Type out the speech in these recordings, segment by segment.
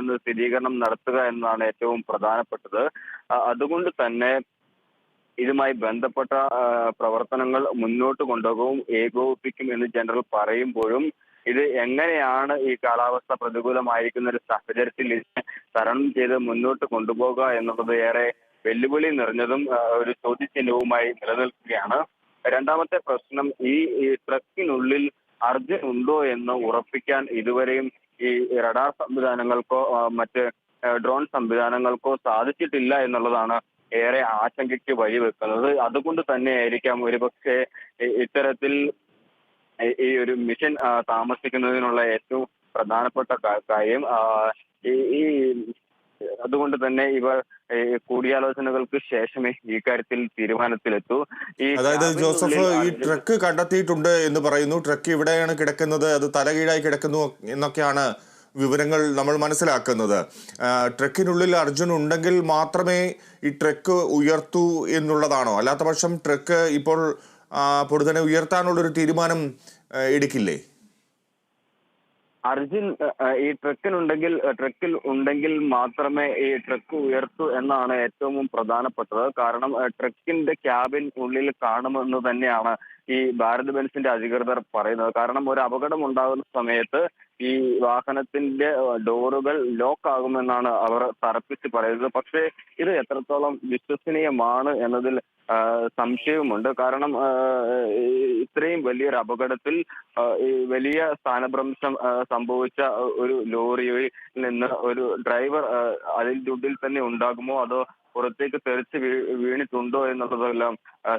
എന്ന് സ്ഥിരീകരണം നടത്തുക എന്നതാണ് ഏറ്റവും പ്രധാനപ്പെട്ടത്. അതുകൊണ്ട് തന്നെ ഇതുമായി ബന്ധപ്പെട്ട പ്രവർത്തനങ്ങൾ മുന്നോട്ട് കൊണ്ടുപോകും, ഏകോപിപ്പിക്കും എന്ന് ജനറൽ പറയുമ്പോഴും ഇത് എങ്ങനെയാണ് ഈ കാലാവസ്ഥ പ്രതികൂലമായിരിക്കുന്ന ഒരു സാഹചര്യത്തിൽ ഇതിനെ തരണം ചെയ്ത് മുന്നോട്ട് കൊണ്ടുപോകുക എന്നുള്ളത് ഏറെ വെല്ലുവിളി നിറഞ്ഞതും ഒരു ചോദ്യചിഹ്നവുമായി നിലനിൽക്കുകയാണ്. രണ്ടാമത്തെ പ്രശ്നം, ഈ ട്രക്കിനുള്ളിൽ അർജുൻ ഉണ്ടോ എന്ന് ഉറപ്പിക്കാൻ ഇതുവരെയും ഈ റഡാർ സംവിധാനങ്ങൾക്കോ മറ്റ് ഡ്രോൺ സംവിധാനങ്ങൾക്കോ സാധിച്ചിട്ടില്ല എന്നുള്ളതാണ് ഏറെ ആശങ്കയ്ക്ക് വഴിവെക്കുന്നത്. അതുകൊണ്ട് തന്നെയായിരിക്കാം ഒരുപക്ഷെ ഇത്തരത്തിൽ ഈ ഒരു മിഷൻ താമസിക്കുന്നതിനുള്ള ഏറ്റവും പ്രധാനപ്പെട്ട കാര്യം. ഈ അതുകൊണ്ട് തന്നെ ഇവർ കൂടിയാലോചനകൾക്ക് ശേഷമേ ഈ കാര്യത്തിൽ തീരുമാനത്തിലെത്തൂ. അതായത് ജോസഫ്, ഈ ട്രക്ക് കണ്ടെത്തിയിട്ടുണ്ട് എന്ന് പറയുന്നു. ട്രക്ക് ഇവിടെയാണ് കിടക്കുന്നത്, അത് തലകീഴായി കിടക്കുന്നു എന്നൊക്കെയാണ് വിവരങ്ങൾ നമ്മൾ മനസ്സിലാക്കുന്നത്. ട്രക്കിനുള്ളിൽ അർജുൻ ഉണ്ടെങ്കിൽ മാത്രമേ ഈ ട്രക്ക് ഉയർത്തൂ എന്നുള്ളതാണോ? അല്ലാത്ത പക്ഷം ട്രക്ക് ഇപ്പോൾ പൊടുതനെ ഉയർത്താനുള്ളൊരു തീരുമാനം എടുക്കില്ലേ? അർജുൻ ഈ ട്രക്കിൽ ഉണ്ടെങ്കിൽ മാത്രമേ ഈ ട്രക്ക് ഉയർത്തൂ എന്നാണ് ഏറ്റവും പ്രധാനപ്പെട്ടത്. കാരണം ട്രക്കിന്റെ ക്യാബിൻ ഉള്ളിൽ കാണുമെന്ന് തന്നെയാണ് ഈ ഭാരത് ബെൻസിന്റെ അധികൃതർ പറയുന്നത്. കാരണം ഒരു അപകടം ഉണ്ടാകുന്ന സമയത്ത് ഈ വാഹനത്തിന്റെ ഡോറുകൾ ലോക്ക് ആകുമെന്നാണ് അവർ തറപ്പിച്ച് പറയുന്നത്. പക്ഷേ ഇത് എത്രത്തോളം വിശ്വസനീയമാണ് എന്നതിൽ സംശയവുമുണ്ട്. കാരണം ഇത്രയും വലിയൊരു അപകടത്തിൽ ഈ വലിയ സ്ഥാനഭ്രംശം സംഭവിച്ച ഒരു ലോറിയിൽ നിന്ന് ഒരു ഡ്രൈവർ അതിൻ്റെ ഉള്ളിൽ തന്നെ ഉണ്ടാകുമോ അതോ പുറത്തേക്ക് തെറിച്ച് വീണിട്ടുണ്ടോ എന്നുള്ളതെല്ലാം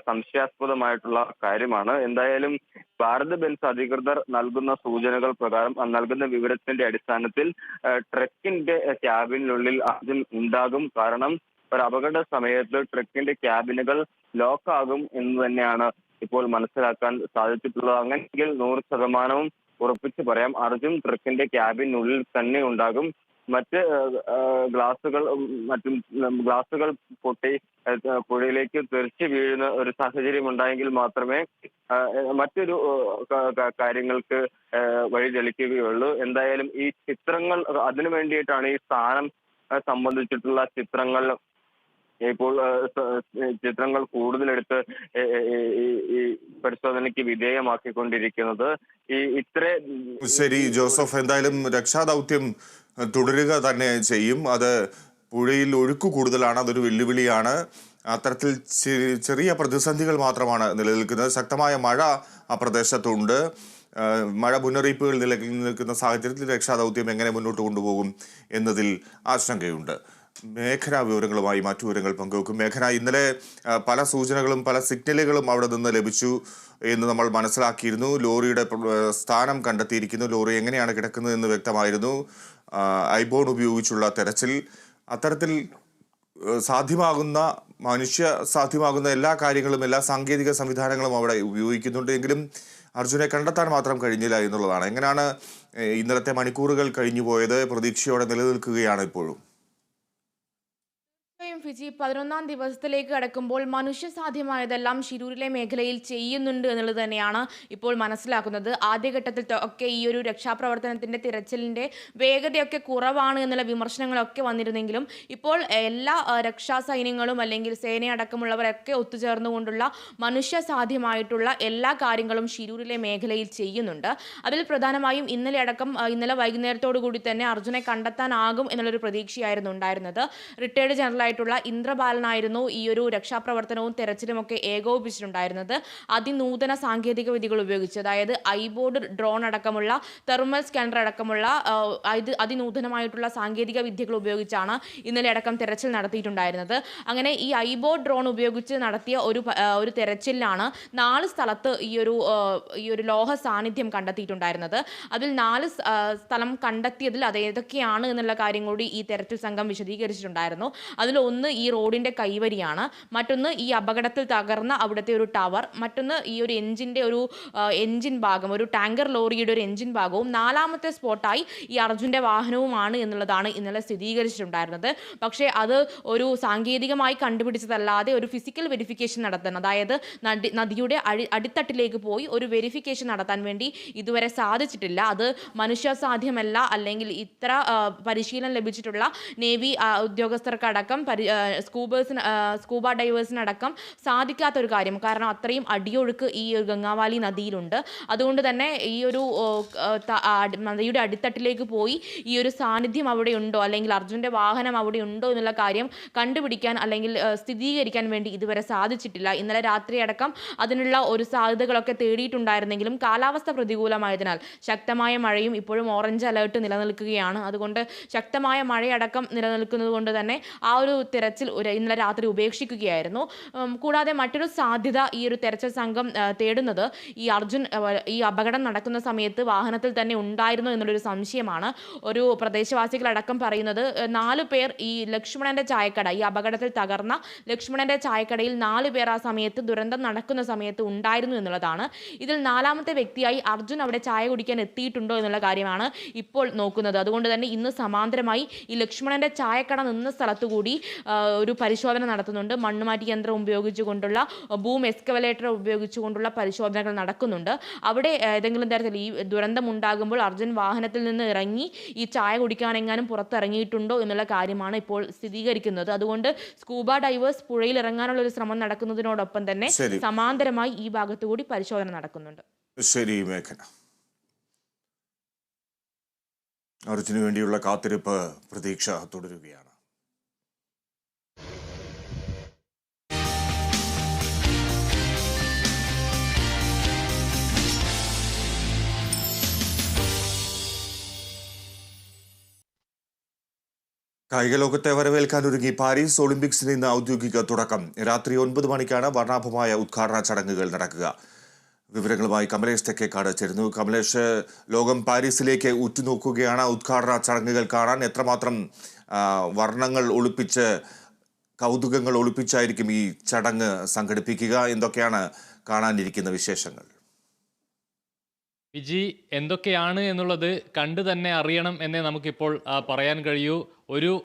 സംശയാസ്പദമായിട്ടുള്ള കാര്യമാണ്. എന്തായാലും ഭാരത് ബെൻസ് അധികൃതർ നൽകുന്ന സൂചനകൾ പ്രകാരം നൽകുന്ന വിവരത്തിന്റെ അടിസ്ഥാനത്തിൽ ട്രക്കിന്റെ ക്യാബിനുള്ളിൽ അർജുൻ ഉണ്ടാകും. കാരണം ഒരു അപകട സമയത്ത് ട്രക്കിന്റെ ക്യാബിനുകൾ ലോക്ക് ആകും എന്ന് തന്നെയാണ് ഇപ്പോൾ മനസ്സിലാക്കാൻ സാധിച്ചിട്ടുള്ളത്. അങ്ങനെയെങ്കിൽ 100% ഉറപ്പിച്ച് പറയാം, അർജുൻ ട്രക്കിന്റെ ക്യാബിനുള്ളിൽ തന്നെ ഉണ്ടാകും. മറ്റ് ഗ്ലാസുകൾ പൊട്ടി പുഴയിലേക്ക് തെറിച്ച് വീഴുന്ന ഒരു സാഹചര്യം ഉണ്ടായെങ്കിൽ മാത്രമേ മറ്റൊരു കാര്യങ്ങൾക്ക് വഴിതെളിക്കുകയുള്ളൂ. എന്തായാലും ഈ ചിത്രങ്ങൾ അതിനു വേണ്ടിയിട്ടാണ് ഈ സ്ഥാനം സംബന്ധിച്ചിട്ടുള്ള ചിത്രങ്ങൾ കൂടുതലെടുത്ത് ഈ പരിശോധനയ്ക്ക് വിധേയമാക്കിക്കൊണ്ടിരിക്കുന്നത്. ശരി ജോസഫ്, എന്തായാലും രക്ഷാദൗത്യം തുടരുക തന്നെ ചെയ്യും. അത് പുഴയിൽ ഒഴുക്ക് കൂടുതലാണ്, അതൊരു വെല്ലുവിളിയാണ്. അത്തരത്തിൽ ചെറിയ പ്രതിസന്ധികൾ മാത്രമാണ് നിലനിൽക്കുന്നത്. ശക്തമായ മഴ ആ പ്രദേശത്തുണ്ട്. മഴ മുന്നറിയിപ്പുകൾ നിലനിൽക്കുന്ന സാഹചര്യത്തിൽ രക്ഷാദൗത്യം എങ്ങനെ മുന്നോട്ട് കൊണ്ടുപോകും എന്നതിൽ ആശങ്കയുണ്ട്. മേഘന വിവരങ്ങളുമായി മറ്റു വിവരങ്ങൾ പങ്കുവെക്കും. മേഘന, ഇന്നലെ പല സൂചനകളും പല സിഗ്നലുകളും അവിടെ നിന്ന് ലഭിച്ചു എന്ന് നമ്മൾ മനസ്സിലാക്കിയിരുന്നു. ലോറിയുടെ സ്ഥാനം കണ്ടെത്തിയിരിക്കുന്നു, ലോറി എങ്ങനെയാണ് കിടക്കുന്നത് എന്ന് വ്യക്തമായിരുന്നു. ഐബോൺ ഉപയോഗിച്ചുള്ള തെരച്ചിൽ, അത്തരത്തിൽ സാധ്യമാകുന്ന എല്ലാ കാര്യങ്ങളും, എല്ലാ സാങ്കേതിക സംവിധാനങ്ങളും അവിടെ ഉപയോഗിക്കുന്നുണ്ട്. എങ്കിലും അർജുനെ കണ്ടെത്താൻ മാത്രം കഴിഞ്ഞില്ല എന്നുള്ളതാണ്. എങ്ങനെയാണ് ഇന്നലത്തെ മണിക്കൂറുകൾ കഴിഞ്ഞു പോയത്? പ്രതീക്ഷയോടെ നിലനിൽക്കുകയാണ് ഇപ്പോഴും. ഫിജി 11ാം ദിവസത്തിലേക്ക് കടക്കുമ്പോൾ മനുഷ്യസാധ്യമായതെല്ലാം ശിരൂരിലെ മേഖലയിൽ ചെയ്യുന്നുണ്ട് എന്നുള്ളത് തന്നെയാണ് ഇപ്പോൾ മനസ്സിലാക്കുന്നത്. ആദ്യഘട്ടത്തിൽ ഒക്കെ ഈ ഒരു രക്ഷാപ്രവർത്തനത്തിന്റെ തിരച്ചിലിന്റെ വേഗതയൊക്കെ കുറവാണ് എന്നുള്ള വിമർശനങ്ങളൊക്കെ വന്നിരുന്നെങ്കിലും ഇപ്പോൾ എല്ലാ രക്ഷാ സൈന്യങ്ങളും അല്ലെങ്കിൽ സേനയടക്കമുള്ളവരൊക്കെ ഒത്തുചേർന്നുകൊണ്ടുള്ള മനുഷ്യസാധ്യമായിട്ടുള്ള എല്ലാ കാര്യങ്ങളും ശിരൂരിലെ മേഖലയിൽ ചെയ്യുന്നുണ്ട്. അതിൽ പ്രധാനമായും ഇന്നലെ വൈകുന്നേരത്തോടു കൂടി തന്നെ അർജുനെ കണ്ടെത്താനാകും എന്നുള്ളൊരു പ്രതീക്ഷയായിരുന്നു ഉണ്ടായിരുന്നത്. റിട്ടയർഡ് ജനറലായിട്ടുള്ള ഇന്ദ്രബാലനായിരുന്നു ഈ ഒരു രക്ഷാപ്രവർത്തനവും തെരച്ചിലുമൊക്കെ ഏകോപിപ്പിച്ചിട്ടുണ്ടായിരുന്നത്. അതിനൂതന സാങ്കേതിക വിദ്യകൾ ഉപയോഗിച്ച്, അതായത് ഐബോർഡ് ഡ്രോൺ അടക്കമുള്ള തെർമൽ സ്കാനർ അടക്കമുള്ള അതിനൂതനമായിട്ടുള്ള സാങ്കേതിക വിദ്യകൾ ഉപയോഗിച്ചാണ് ഇന്നലെ അടക്കം തെരച്ചിൽ നടത്തിയിട്ടുണ്ടായിരുന്നത്. അങ്ങനെ ഈ ഐബോർഡ് ഡ്രോൺ ഉപയോഗിച്ച് നടത്തിയ ഒരു തെരച്ചിലാണ് 4 സ്ഥലത്ത് ഈ ഒരു ലോഹ സാന്നിധ്യം കണ്ടെത്തിയിട്ടുണ്ടായിരുന്നത്. അതിൽ 4 സ്ഥലം കണ്ടെത്തിയതിൽ അത് ഏതൊക്കെയാണ് എന്നുള്ള കാര്യം കൂടി ഈ തെരച്ചിൽ സംഘം വിശദീകരിച്ചിട്ടുണ്ടായിരുന്നു. അതിൽ ഒന്ന് ഒന്ന് ഈ റോഡിൻ്റെ കൈവരിയാണ്, മറ്റൊന്ന് ഈ അപകടത്തിൽ തകർന്ന അവിടുത്തെ ഒരു ടവർ, മറ്റൊന്ന് ഈ ഒരു എഞ്ചിൻ്റെ ഒരു എഞ്ചിൻ ഭാഗം, ഒരു ടാങ്കർ ലോറിയുടെ ഒരു എഞ്ചിൻ ഭാഗവും, നാലാമത്തെ സ്പോട്ടായി ഈ അർജുൻ്റെ വാഹനവുമാണ് എന്നുള്ളതാണ് ഇന്നലെ സ്ഥിരീകരിച്ചിട്ടുണ്ടായിരുന്നത്. പക്ഷേ അത് ഒരു സാങ്കേതികമായി കണ്ടുപിടിച്ചതല്ലാതെ ഒരു ഫിസിക്കൽ വെരിഫിക്കേഷൻ നടത്താൻ, അതായത് നദിയുടെ അടിത്തട്ടിലേക്ക് പോയി ഒരു വെരിഫിക്കേഷൻ നടത്താൻ വേണ്ടി ഇതുവരെ സാധിച്ചിട്ടില്ല. അത് മനുഷ്യസാധ്യമല്ല, അല്ലെങ്കിൽ ഇത്ര പരിശീലനം ലഭിച്ചിട്ടുള്ള നേവി ഉദ്യോഗസ്ഥർക്കടക്കം സ്കൂബ ഡൈവേഴ്സിനടക്കം സാധിക്കാത്തൊരു കാര്യം. കാരണം അത്രയും അടിയൊഴുക്ക് ഈ ഗംഗാവാലി നദിയിലുണ്ട്. അതുകൊണ്ട് തന്നെ ഈ ഒരു നദിയുടെ അടിത്തട്ടിലേക്ക് പോയി ഈ ഒരു സാന്നിധ്യം അവിടെ ഉണ്ടോ, അല്ലെങ്കിൽ അർജുൻ്റെ വാഹനം അവിടെ ഉണ്ടോ എന്നുള്ള കാര്യം കണ്ടുപിടിക്കാൻ അല്ലെങ്കിൽ സ്ഥിരീകരിക്കാൻ വേണ്ടി ഇതുവരെ സാധിച്ചിട്ടില്ല. ഇന്നലെ രാത്രി അടക്കം അതിനുള്ള ഒരു സാധ്യതകളൊക്കെ തേടിയിട്ടുണ്ടായിരുന്നെങ്കിലും കാലാവസ്ഥ പ്രതികൂലമായതിനാൽ ശക്തമായ മഴയും ഇപ്പോഴും ഓറഞ്ച് അലേർട്ട് നിലനിൽക്കുകയാണ്. അതുകൊണ്ട് ശക്തമായ മഴയടക്കം നിലനിൽക്കുന്നത് കൊണ്ട് തന്നെ ആ ഒരു തിരച്ചിൽ ഇന്നലെ രാത്രി ഉപേക്ഷിക്കുകയായിരുന്നു. കൂടാതെ മറ്റൊരു സാധ്യത ഈ ഒരു തെരച്ചിൽ സംഘം തേടുന്നത് ഈ അർജുൻ ഈ അപകടം നടക്കുന്ന സമയത്ത് വാഹനത്തിൽ തന്നെ ഉണ്ടായിരുന്നു എന്നുള്ളൊരു സംശയമാണ്. ഒരു പ്രദേശവാസികളടക്കം പറയുന്നത് 4 പേർ ഈ ലക്ഷ്മണന്റെ ചായക്കട, ഈ അപകടത്തിൽ തകർന്ന ലക്ഷ്മണന്റെ ചായക്കടയിൽ 4 പേർ ആ സമയത്ത്, ദുരന്തം നടക്കുന്ന സമയത്ത് ഉണ്ടായിരുന്നു എന്നുള്ളതാണ്. ഇതിൽ 4ാമത്തെ വ്യക്തിയായി അർജുൻ അവിടെ ചായ കുടിക്കാൻ എത്തിയിട്ടുണ്ടോ എന്നുള്ള കാര്യമാണ് ഇപ്പോൾ നോക്കുന്നത്. അതുകൊണ്ട് തന്നെ ഇന്ന് സമാന്തരമായി ഈ ലക്ഷ്മണന്റെ ചായക്കട നിന്ന സ്ഥലത്തുകൂടി ഒരു പരിശോധന നടത്തുന്നുണ്ട്. മണ്ണുമാറ്റി യന്ത്രം ഉപയോഗിച്ചുകൊണ്ടുള്ള, ബൂം എക്സ്കവലേറ്റർ ഉപയോഗിച്ചുകൊണ്ടുള്ള പരിശോധനകൾ നടക്കുന്നുണ്ട്. അവിടെ ഏതെങ്കിലും തരത്തിൽ ഈ ദുരന്തം ഉണ്ടാകുമ്പോൾ അർജുൻ വാഹനത്തിൽ നിന്ന് ഇറങ്ങി ഈ ചായ കുടിക്കാനെങ്ങാനും പുറത്തിറങ്ങിയിട്ടുണ്ടോ എന്നുള്ള കാര്യമാണ് ഇപ്പോൾ സ്ഥിരീകരിക്കുന്നത്. അതുകൊണ്ട് സ്കൂബ ഡൈവേഴ്സ് പുഴയിൽ ഇറങ്ങാനുള്ള ഒരു ശ്രമം നടക്കുന്നതിനോടൊപ്പം തന്നെ സമാന്തരമായി ഈ ഭാഗത്തുകൂടി പരിശോധന നടക്കുന്നുണ്ട്. ശരി മേഘന. അർജുന് വേണ്ടിയുള്ള കാത്തിരിപ്പ്, പ്രതീക്ഷ തുടരുകയാണ്. കായിക ലോകത്തെ വരവേൽക്കാനൊരുങ്ങി പാരീസ് ഒളിമ്പിക്സിന് ഇന്ന് ഔദ്യോഗിക തുടക്കം. രാത്രി 9 മണിക്കാണ് വർണ്ണാഭമായ ഉദ്ഘാടന ചടങ്ങുകൾ നടക്കുക. വിവരങ്ങളുമായി കമലേഷ് തെക്കേക്കാട് ചേരുന്നു. കമലേഷ്, ലോകം പാരീസിലേക്ക് ഉറ്റുനോക്കുകയാണ് ഉദ്ഘാടന ചടങ്ങുകൾ കാണാൻ. എത്രമാത്രം വർണ്ണങ്ങൾ ഒളിപ്പിച്ച്, കൗതുകങ്ങൾ ഒളിപ്പിച്ചായിരിക്കും ഈ ചടങ്ങ് സംഘടിപ്പിക്കുക? എന്തൊക്കെയാണ് കാണാനിരിക്കുന്ന വിശേഷങ്ങൾ? വിജി, എന്തൊക്കെയാണ് എന്നുള്ളത് കണ്ടു തന്നെ അറിയണം എന്നേ നമുക്കിപ്പോൾ പറയാൻ കഴിയൂ. ഒരു